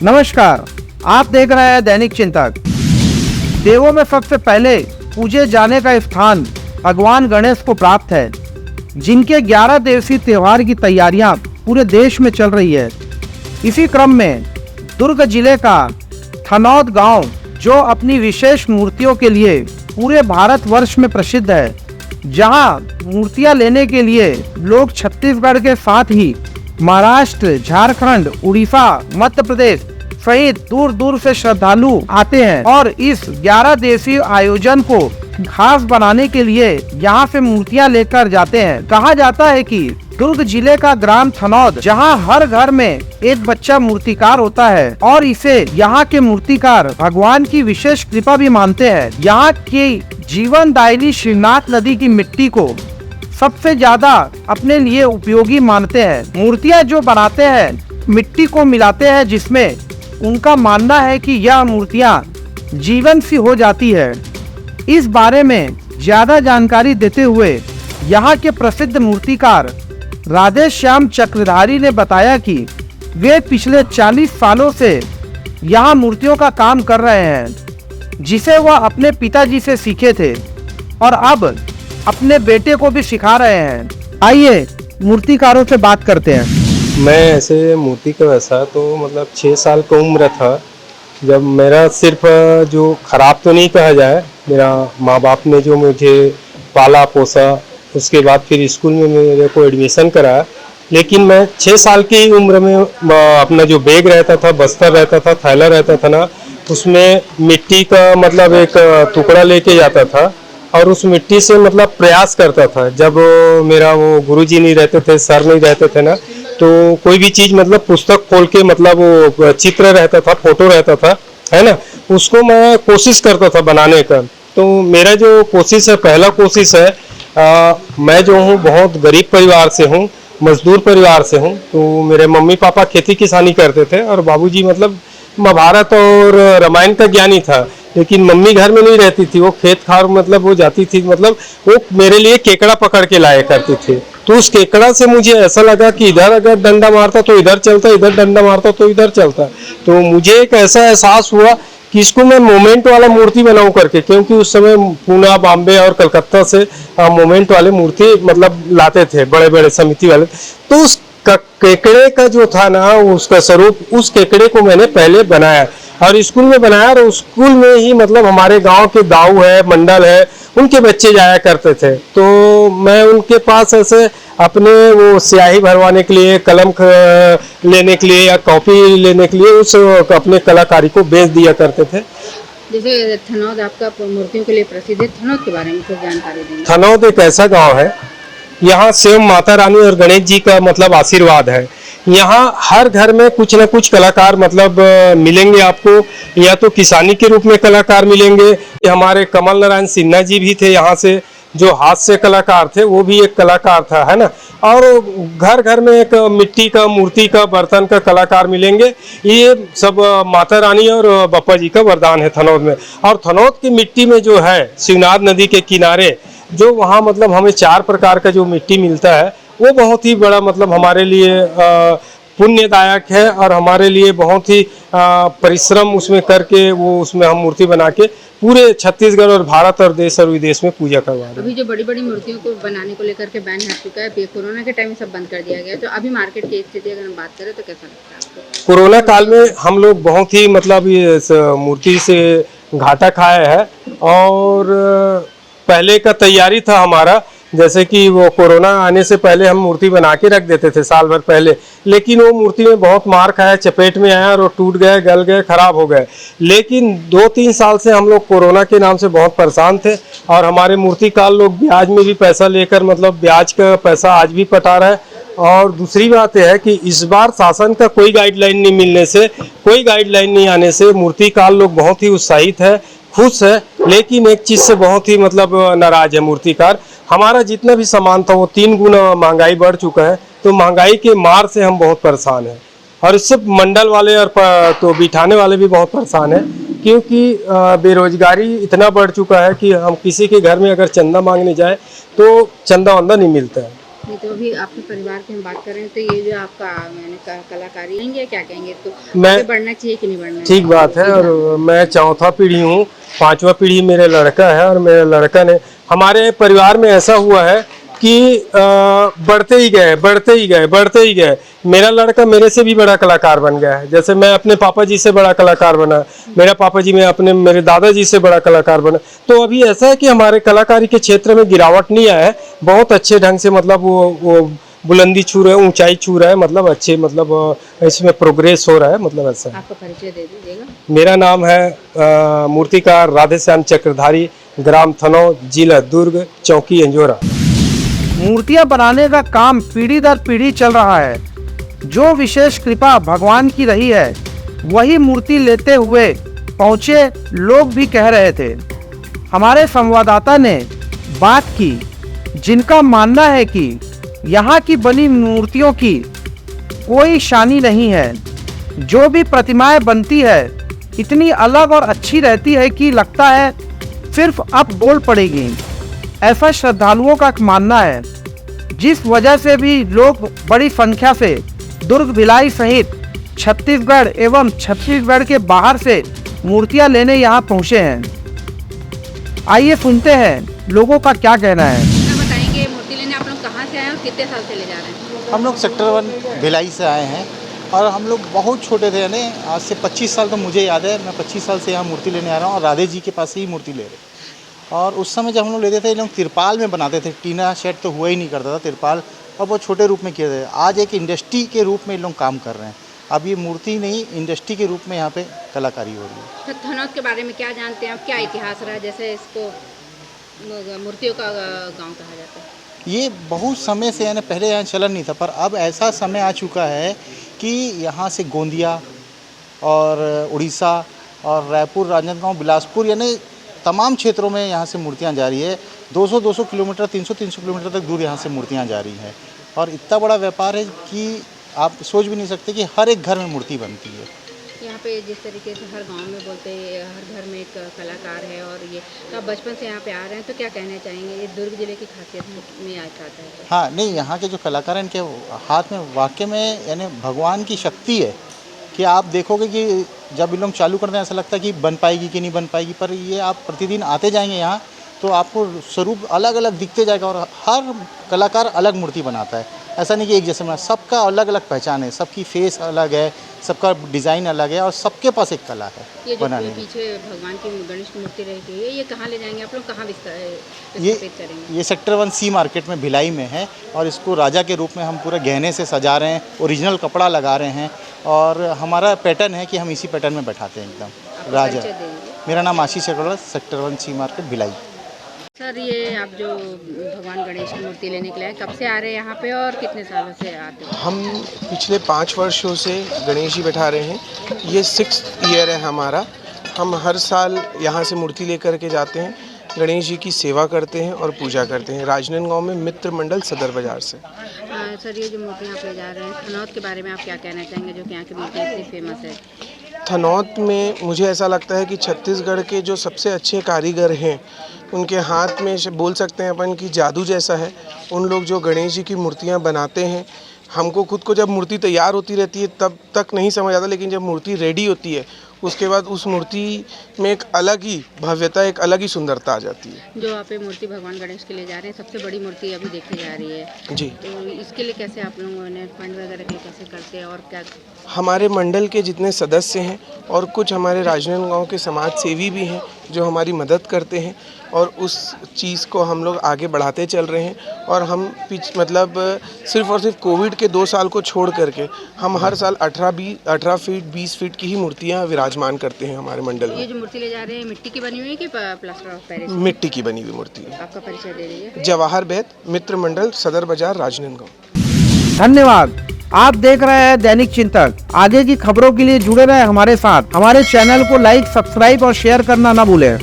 नमस्कार, आप देख रहे हैं दैनिक चिंतक। देवों में सबसे पहले पूजे जाने का स्थान भगवान गणेश को प्राप्त है, जिनके 11 दिवसीय त्योहार की तैयारियां पूरे देश में चल रही है। इसी क्रम में दुर्ग जिले का थनौद गांव, जो अपनी विशेष मूर्तियों के लिए पूरे भारतवर्ष में प्रसिद्ध है, जहां मूर्तियां लेने के लिए लोग छत्तीसगढ़ के साथ ही महाराष्ट्र, झारखंड, उड़ीसा, मध्य प्रदेश सहित दूर दूर से श्रद्धालु आते हैं और इस 11 दिवसीय आयोजन को खास बनाने के लिए यहाँ से मूर्तियाँ लेकर जाते हैं। कहा जाता है कि दुर्ग जिले का ग्राम थनौद, जहाँ हर घर में एक बच्चा मूर्तिकार होता है और इसे यहाँ के मूर्तिकार भगवान की विशेष कृपा भी मानते हैं। यहाँ की जीवनदायिनी श्रीनाथ नदी की मिट्टी को सबसे ज्यादा अपने लिए उपयोगी मानते हैं। मूर्तियाँ जो बनाते हैं मिट्टी को मिलाते हैं, जिसमें उनका मानना है कि यह मूर्तियाँ जीवन सी हो जाती है। इस बारे में ज्यादा जानकारी देते हुए यहाँ के प्रसिद्ध मूर्तिकार राधेश्याम चक्रधारी ने बताया कि वे पिछले 40 सालों से यहाँ मूर्तियों का काम कर रहे हैं, जिसे वह अपने पिताजी से सीखे थे और अब अपने बेटे को भी सिखा रहे हैं। आइए मूर्तिकारों से बात करते हैं। मैं ऐसे मूर्ति का वैसा तो मतलब 6 साल का उम्र था जब मेरा सिर्फ जो खराब तो नहीं कहा जाए, मेरा माँ बाप ने जो मुझे पाला पोसा, उसके बाद फिर स्कूल में मेरे को एडमिशन कराया। लेकिन मैं 6 साल की उम्र में अपना जो बैग रहता था, बस्तर रहता था, थैला रहता था ना, उसमें मिट्टी का मतलब एक टुकड़ा लेके जाता था और उस मिट्टी से मतलब प्रयास करता था। जब मेरा वो गुरुजी नहीं रहते थे, सर नहीं रहते थे ना, तो कोई भी चीज़ मतलब पुस्तक खोल के मतलब वो चित्र रहता था, फोटो रहता था, है ना, उसको मैं कोशिश करता था बनाने का। तो मेरा जो कोशिश है, पहला कोशिश है, मैं जो हूँ बहुत गरीब परिवार से हूँ, मजदूर परिवार से हूँ। तो मेरे मम्मी पापा खेती किसानी करते थे और बाबूजी मतलब महाभारत और रामायण का ज्ञानी था। लेकिन मम्मी घर में नहीं रहती थी, वो खेत खार मतलब वो जाती थी, मतलब वो मेरे लिए केकड़ा पकड़ के लाया करती थी। तो उस केकड़ा से मुझे ऐसा लगा कि इधर अगर डंडा मारता तो इधर चलता, इधर डंडा मारता तो इधर चलता। तो मुझे एक ऐसा एहसास हुआ कि इसको मैं मोमेंट वाला मूर्ति बनाऊं करके, क्योंकि उस समय पूना, बॉम्बे और कलकत्ता से मोमेंट वाले मूर्ति मतलब लाते थे, बड़े बड़े समिति वाले। तो उस केकड़े का जो था ना, उसका स्वरूप, उस केकड़े को मैंने पहले बनाया और स्कूल में बनाया। और स्कूल में ही मतलब हमारे गांव के दाऊ है, मंडल है, उनके बच्चे जाया करते थे। तो मैं उनके पास ऐसे अपने वो स्याही भरवाने के लिए, कलम लेने के लिए या कॉपी लेने के लिए उस अपने कलाकारी को बेच दिया करते थे। जैसे थनौद आपका मूर्तियों के लिए प्रसिद्ध है, थनौद के बारे में कुछ जानकारी देंगे? थनौद एक ऐसा गाँव है, यहाँ स्वयं माता रानी और गणेश जी का मतलब आशीर्वाद है। यहाँ हर घर में कुछ न कुछ कलाकार मतलब मिलेंगे आपको, या तो किसानी के रूप में कलाकार मिलेंगे। हमारे कमल नारायण सिन्हा जी भी थे यहाँ से, जो हाथ से कलाकार थे, वो भी एक कलाकार था, है ना। और घर घर में एक मिट्टी का, मूर्ति का, बर्तन का कलाकार मिलेंगे। ये सब माता रानी और बप्पा जी का वरदान है थनौद में। और थनौद की मिट्टी में जो है, शिवनाथ नदी के किनारे जो वहाँ मतलब हमें 4 प्रकार का जो मिट्टी मिलता है, वो बहुत ही बड़ा मतलब हमारे लिए पुण्यदायक है और हमारे लिए बहुत ही परिश्रम उसमें करके वो उसमें हम मूर्ति बना के पूरे छत्तीसगढ़ और भारत और देश और विदेश में पूजा करवा रहे हैं। अभी जो बड़ी बड़ी मूर्तियों को बनाने को लेकर के बैन हट चुका है, कोरोना के टाइम में सब बंद कर दिया गया, तो अभी मार्केट की स्थिति अगर हम बात करें तो कैसा लगता है आपको? कोरोना काल में हम लोग बहुत ही मतलब ये मूर्ति से घाटा खाया है। और पहले का तैयारी था हमारा, जैसे कि वो कोरोना आने से पहले हम मूर्ति बना के रख देते थे साल भर पहले, लेकिन वो मूर्ति में बहुत मार खाया, चपेट में आया और वो टूट गए, गल गए, खराब हो गए। लेकिन 2-3 साल से हम लोग कोरोना के नाम से बहुत परेशान थे और हमारे मूर्तिकार लोग ब्याज में भी पैसा लेकर मतलब ब्याज का पैसा आज भी पटा रहा है। और दूसरी बात यह है कि इस बार शासन का कोई गाइडलाइन नहीं मिलने से, कोई गाइडलाइन नहीं आने से मूर्तिकार लोग बहुत ही उत्साहित है, खुश है। लेकिन एक चीज़ से बहुत ही मतलब नाराज है मूर्तिकार। हमारा जितना भी सामान था वो 3 गुना महंगाई बढ़ चुका है। तो महंगाई के मार से हम बहुत परेशान हैं और इससे मंडल वाले और तो बिठाने वाले भी बहुत परेशान हैं, क्योंकि बेरोजगारी इतना बढ़ चुका है कि हम किसी के घर में अगर चंदा मांगने जाए तो चंदा वंदा नहीं मिलता है। नहीं तो अभी अपने परिवार की हम बात कर रहे हैं, तो ये जो आपका मैंने कलाकारी कहेंगे, क्या कहेंगे इसको, मैं- आगे बढ़ना चाहिए कि नहीं बढ़ना चाहिए? ठीक बात है। और मैं चौथा पीढ़ी हूँ, पांचवा पीढ़ी मेरे लड़का है, और मेरे लड़का ने, हमारे परिवार में ऐसा हुआ है कि बढ़ते ही गए बढ़ते ही गए बढ़ते ही गए। मेरा लड़का मेरे से भी बड़ा कलाकार बन गया है। जैसे मैं अपने पापा जी से बड़ा कलाकार बना, मेरा पापा जी में अपने मेरे दादाजी से बड़ा कलाकार बना। तो अभी ऐसा है कि हमारे कलाकारी के क्षेत्र में गिरावट नहीं आया है, बहुत अच्छे ढंग से, मतलब वो बुलंदी छू रहे हैं, ऊंचाई छू रहा है, मतलब अच्छे, मतलब इसमें प्रोग्रेस हो रहा है, मतलब ऐसा है। आपका परिचय दे दीजिएगा। मेरा नाम है मूर्तिकार राधेश्याम चक्रधारी, ग्राम थनौत, जिला दुर्ग, चौकी अंजोरा। मूर्तियां बनाने का काम पीढ़ी दर पीढ़ी चल रहा है। जो विशेष कृपा भगवान की रही है, वही मूर्ति लेते हुए पहुंचे लोग भी कह रहे थे। हमारे संवाददाता ने बात की, जिनका मानना है कि यहाँ की बनी मूर्तियों की कोई शानी नहीं है। जो भी प्रतिमाएं बनती है इतनी अलग और अच्छी रहती है कि लगता है सिर्फ अब बोल पड़ेगी, ऐसा श्रद्धालुओं का मानना है। जिस वजह से भी लोग बड़ी संख्या से दुर्ग भिलाई सहित छत्तीसगढ़ एवं छत्तीसगढ़ के बाहर से मूर्तियां लेने यहां पहुंचे हैं। आइए सुनते हैं लोगों का क्या कहना है। क्या बताएंगे, मूर्ति लेने आप लोग कहाँ से आए और कितने साल से ले जा रहे हैं? हम लोग सेक्टर 1 भिलाई से आए हैं, और हम लोग बहुत छोटे थे, यानी आज से 25 साल तो मुझे याद है। मैं 25 साल से यहाँ मूर्ति लेने आ रहा हूँ, और राधे जी के पास ही मूर्ति ले रहे। और उस समय जब हम लोग लेते थे, ये लोग तिरपाल में बनाते थे, टीना शेड तो हुआ ही नहीं करता था, तिरपाल, और बहुत छोटे रूप में किए थे। आज एक इंडस्ट्री के रूप में ये लोग काम कर रहे हैं। अब ये मूर्ति नहीं, इंडस्ट्री के रूप में यहाँ पे कलाकारी हो रही है। तो थनौत के बारे में क्या जानते हैं आप, क्या इतिहास रहा है, जैसे इसको मूर्तियों का गांव कहा जाता है? ये बहुत समय से, यानी पहले यहाँ चलन नहीं था, पर अब ऐसा समय आ चुका है कि यहाँ से गोंदिया और उड़ीसा और रायपुर, राजनांदगांव, बिलासपुर, यानी तमाम क्षेत्रों में यहाँ से मूर्तियाँ जा रही है। 200 किलोमीटर, 300 किलोमीटर तक दूर यहाँ से मूर्तियाँ जा रही हैं। और इतना बड़ा व्यापार है कि आप सोच भी नहीं सकते कि हर एक घर में मूर्ति बनती है। यहाँ पे जिस तरीके से हर गांव में बोलते हैं हर घर में एक कलाकार है, और ये तो आप बचपन से यहाँ पे आ रहे हैं, तो क्या कहना चाहेंगे, ये दुर्ग जिले की खासियत में आ जाता है? हाँ, नहीं, यहाँ के जो कलाकार हैं, इनके हाथ में वाकई में यानी भगवान की शक्ति है कि आप देखोगे कि जब इन लोग चालू करते हैं ऐसा लगता है कि बन पाएगी कि नहीं बन पाएगी, पर ये आप प्रतिदिन आते जाएंगे यहाँ तो आपको स्वरूप अलग अलग दिखते जाएगा। और हर कलाकार अलग मूर्ति बनाता है, ऐसा नहीं कि एक जैसे बना, सबका अलग अलग पहचान है, सबकी फेस अलग है, सबका डिज़ाइन अलग है, और सबके पास एक कला है ये जो बनाने में। पीछे भगवान की गणेश की मूर्ति रही है, ये कहाँ ले जाएंगे आप लोग, कहाँ ये विस्थापित करेंगे? ये सेक्टर 1 सी मार्केट में भिलाई में है, और इसको राजा के रूप में हम पूरे गहने से सजा रहे हैं, ओरिजिनल कपड़ा लगा रहे हैं, और हमारा पैटर्न है कि हम इसी पैटर्न में बैठाते हैं एकदम राजा। परिचय दे दीजिए। मेरा नाम आशीष अग्रवाल, सेक्टर 1 सी मार्केट भिलाई। सर, ये आप जो भगवान गणेश की मूर्ति लेने के लिए कब से आ रहे हैं यहाँ पे, और कितने सालों से आते हैं? हम पिछले 5 वर्षों से गणेश जी बैठा रहे हैं। ये 6th ईयर है हमारा। हम हर साल यहाँ से मूर्ति लेकर के जाते हैं, गणेश जी की सेवा करते हैं और पूजा करते हैं। राजनांदगांव में मित्र मंडल सदर बाजार से। सर, ये जो मूर्तियाँ आप ले जा रहे हैं, थनौत के बारे में आप क्या कहना चाहेंगे, जो कि यहाँ की मूर्तियाँ इतनी फेमस है? थनौत में मुझे ऐसा लगता है कि छत्तीसगढ़ के जो सबसे अच्छे कारीगर हैं, उनके हाथ में बोल सकते हैं अपन की जादू जैसा है। उन लोग जो गणेश जी की मूर्तियाँ बनाते हैं, हमको खुद को जब मूर्ति तैयार होती रहती है तब तक नहीं समझ आता, लेकिन जब मूर्ति रेडी होती है उसके बाद उस मूर्ति में एक अलग ही भव्यता, एक अलग ही सुंदरता आ जाती है। जो आप ये मूर्ति भगवान गणेश के लिए जा रहे हैं, सबसे बड़ी मूर्ति अभी देखी जा रही है जी, तो इसके लिए कैसे आप लोगों ने फंड वगैरह के कैसे करते हैं, और क्या? हमारे मंडल के जितने सदस्य हैं और कुछ हमारे राजनांदगांव के समाज सेवी भी हैं जो हमारी मदद करते हैं, और उस चीज़ को हम लोग आगे बढ़ाते चल रहे हैं। और हम मतलब सिर्फ और सिर्फ कोविड के 2 साल को छोड़ करके हम हर साल 18 फीट 20 फीट की ही मूर्तियाँ विराजमान करते हैं हमारे मंडल ये में। जो मूर्ति ले जा रहे हैं, मिट्टी की बनी हुई है कि प्लास्टर ऑफ पेरिस? मिट्टी की बनी हुई मूर्ति है। आपका परिचय दे दीजिए। जवाहर बैत, मित्र मंडल, सदर बाजार, राजनांदगांव। धन्यवाद। आप देख रहे हैं दैनिक चिंतक। आगे की खबरों के लिए जुड़े रहे हमारे साथ। हमारे चैनल को लाइक, सब्सक्राइब और शेयर करना ना भूलें।